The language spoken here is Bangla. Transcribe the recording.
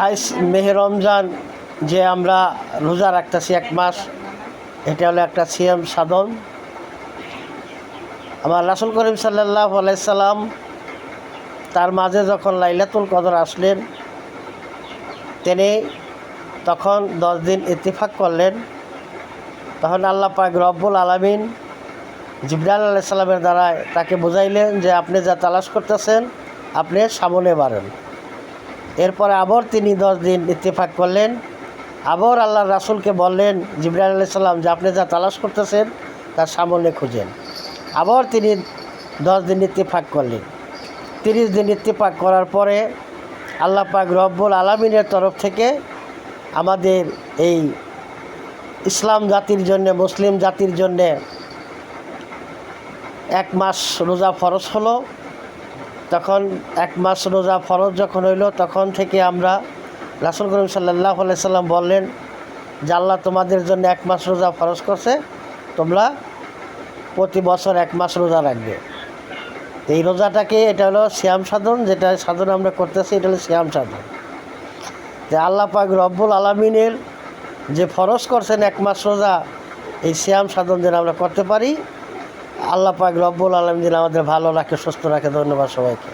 আজ মেহে রমজান যে আমরা রোজা রাখতেছি এক মাস, এটা হলো একটা সিয়াম সাধন। আমার রাসূল করিম সাল্লাল্লাহু আলাইহি সাল্লাম তার মাঝে যখন লাইলাতুল কদর আসলেন, তিনি তখন 10 দিন ইত্তিফাক করলেন। তখন আল্লাহ পাক রব্বুল আলামিন জিবরাইল আলাইহিস সালামের দ্বারায় তাকে বুঝাইলেন যে আপনি যা তালাশ করতেছেন আপনি সামনে বাড়েন। এরপরে আবার তিনি 10 দিন ইত্তিফাক করলেন। আবার আল্লাহর রাসূলকে বললেন জিবরাইল আলাইহিস সালাম যে আপনি যা তালাশ করতেছেন তার সামনে খুঁজেন। আবার তিনি 10 দিন ইত্তিফাক করলেন। 30 দিন ইত্তিফাক করার পরে আল্লাহ পাক রব্বুল আলামিনের তরফ থেকে আমাদের এই ইসলাম জাতির জন্যে, মুসলিম জাতির জন্যে 1 মাস রোজা ফরজ হলো। তখন 1 মাস রোজা ফরজ যখন হইল, তখন থেকে আমরা রাসূল করিম সাল্লাল্লাহু আলাইহি সাল্লাম বললেন যে আল্লাহ তোমাদের জন্য 1 মাস রোজা ফরজ করছে, তোমরা প্রতি বছর 1 মাস রোজা রাখবে। এই রোজাটাকে, এটা হলো সিয়াম সাধন, যেটা সাধন আমরা করতেছি এটা হলো সিয়াম সাধন। যে আল্লাহ পাক রব্বুল আলামিনের যে ফরজ করছেন 1 মাস রোজা, এই সিয়াম সাধন যেন আমরা করতে পারি। আল্লাহ পাক রব্বুল আলামিন যেন আমাদের ভালো রাখে, সুস্থ রাখে। ধন্যবাদ সবাইকে।